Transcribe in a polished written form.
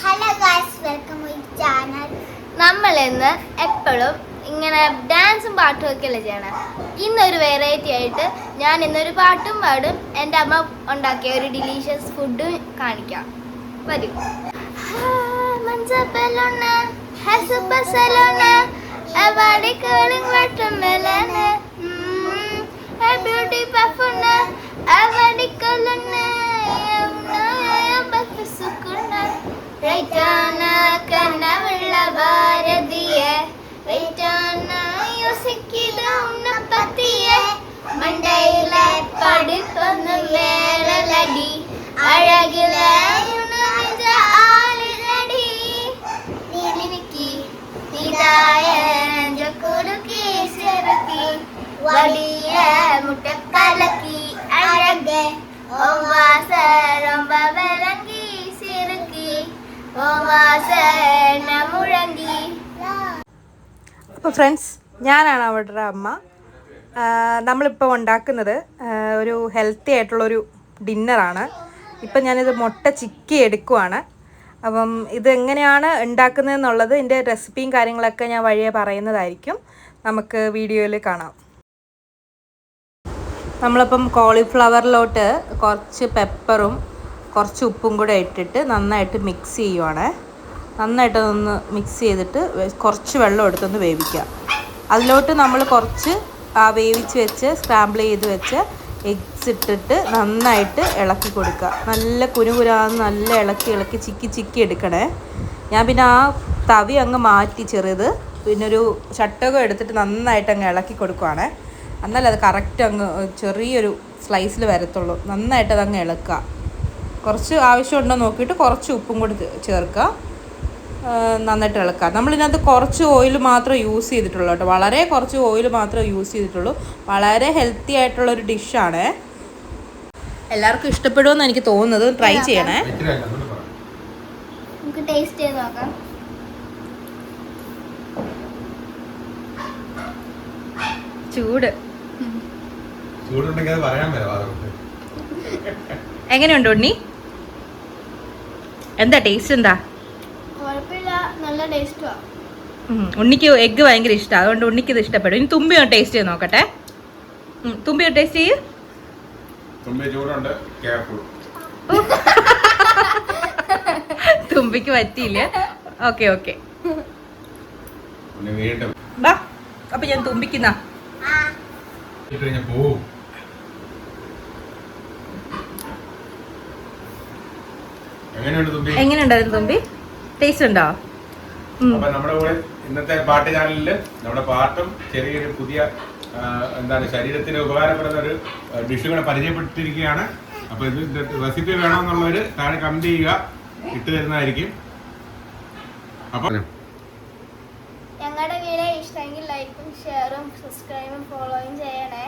Hello guys, welcome to channel. നമ്മൾ ഇന്ന് എപ്പോഴും ഇങ്ങനെ ഡാൻസും പാട്ടും ഒക്കെ അല്ലേ ചെയ്യണം. ഇന്നൊരു വെറൈറ്റി ആയിട്ട് ഞാൻ ഇന്നൊരു പാട്ടും പാടും. എൻ്റെ അമ്മ ഉണ്ടാക്കിയ ഒരു ഡിലീഷ്യസ് ഫുഡ് കാണിക്കാം. വരൂ. കണ്ണമുള്ള ഭാരതിയെ മണ്ടയിലെ പഠിപ്പൊന്നും വേറലടി അഴകിലെ വലിയ മുട്ടക്കലക്കി അഴകെ ரொம்ப விளங்கி சிறுக்கி മുഴങ്ങി. അപ്പോൾ ഫ്രണ്ട്സ്, ഞാനാണ് അവരുടെ അമ്മ. നമ്മളിപ്പോൾ ഉണ്ടാക്കുന്നത് ഒരു ഹെൽത്തി ആയിട്ടുള്ളൊരു ഡിന്നറാണ്. ഇപ്പം ഞാനിത് മുട്ട ചിക്കി എടുക്കുവാണ്. അപ്പം ഇതെങ്ങനെയാണ് ഉണ്ടാക്കുന്നതെന്നുള്ളത് ഇതിൻ്റെ റെസിപ്പിയും കാര്യങ്ങളൊക്കെ ഞാൻ വഴിയെ പറയുന്നതായിരിക്കും. നമുക്ക് വീഡിയോയിൽ കാണാം. നമ്മളിപ്പം കോളിഫ്ലവറിലോട്ട് കുറച്ച് പെപ്പറും കുറച്ച് ഉപ്പും കൂടെ ഇട്ടിട്ട് നന്നായിട്ട് മിക്സ് ചെയ്യുവാണ്. നന്നായിട്ട് ഒന്ന് മിക്സ് ചെയ്തിട്ട് കുറച്ച് വെള്ളം എടുത്തൊന്ന് വേവിക്കുക. അതിലോട്ട് നമ്മൾ കുറച്ച് വേവിച്ച് വെച്ച് സ്ക്രാമ്പിൾ ചെയ്ത് വെച്ച് എഗ്സ് ഇട്ടിട്ട് നന്നായിട്ട് ഇളക്കി കൊടുക്കുക. നല്ല കുനുകുരാന്ന് നല്ല ഇളക്കി ചിക്കി എടുക്കണേ. ഞാൻ പിന്നെ ആ തവി അങ്ങ് മാറ്റി ചെറുത് പിന്നെ ഒരു ചട്ടകം എടുത്തിട്ട് നന്നായിട്ട് അങ്ങ് ഇളക്കി കൊടുക്കുവാണ്. എന്നാലും അത് കറക്റ്റ് അങ്ങ് ചെറിയൊരു സ്ലൈസിൽ വരത്തുള്ളൂ. നന്നായിട്ട് അതങ്ങ് ഇളക്കുക. കുറച്ച് ആവശ്യമുണ്ടോ നോക്കിയിട്ട് കുറച്ച് ഉപ്പും കൂടി ചേർക്കുക. നന്നായിട്ട് ഇളക്കുക. നമ്മളിതിനകത്ത് കുറച്ച് ഓയിൽ മാത്രമേ യൂസ് ചെയ്തിട്ടുള്ളൂ കേട്ടോ. വളരെ കുറച്ച് ഓയിൽ മാത്രമേ യൂസ് ചെയ്തിട്ടുള്ളൂ. വളരെ ഹെൽത്തി ആയിട്ടുള്ളൊരു ഡിഷാണ്. എല്ലാവർക്കും ഇഷ്ടപ്പെടുമെന്ന് എനിക്ക് തോന്നുന്നത്. ട്രൈ ചെയ്യണേ. നമുക്ക് ടേസ്റ്റ് ചെയ്ത് നോക്കാം. ചൂടുണ്ടെങ്കിൽ അത് പറയാൻ പറ്റില്ല. എങ്ങനെയുണ്ട് ഉണ്ണി? എന്താ ടേസ്റ്റ്? എന്താ? കുഴപ്പമില്ല, നല്ല ടേസ്റ്റുവാ. ഉണ്ണിക്ക് എഗ്ഗ് ഭയങ്കര ഇഷ്ടമാണ്, അതുകൊണ്ട് ഉണ്ണിക്ക് ഇത് ഇഷ്ടപ്പെടും. ഇനി തുമ്പി ഒന്ന് ടേസ്റ്റ് ചെയ്ത് നോക്കട്ടെ. തുമ്പി ഒന്ന് ടേസ്റ്റ് ചെയ്യ്. തുമ്പിക്ക് പറ്റിയില്ല. ഓക്കെ ബാ. അപ്പൊ ഞാൻ തുമ്പിക്കുന്ന എങ്ങനെയുണ്ടായിരുന്നു തുമ്പി? ടേസ്റ്റ് ഉണ്ടോ? അപ്പൊ നമ്മുടെ കൂടെ ഇന്നത്തെ പാട്ട് ചാനലില് നമ്മുടെ പാട്ടും ചെറിയൊരു പുതിയ എന്താണ് ശരീരത്തിന് ഉപകാരപ്പെടുന്ന ഒരു ഡിഷ് കൂടെ പരിചയപ്പെട്ടിരിക്കുകയാണ്. അപ്പൊ ഇത് റെസിപ്പി വേണമെന്നുള്ളവര് താഴെ കമന്റ് ചെയ്യുക, ഇട്ട് തരുന്നതായിരിക്കും. അപ്പൊ ഞങ്ങളുടെ വീഡിയോ ഇഷ്ടമെങ്കിൽ ലൈക്കും ഷെയറും സബ്സ്ക്രൈബും ഫോളോയും ചെയ്യണേ.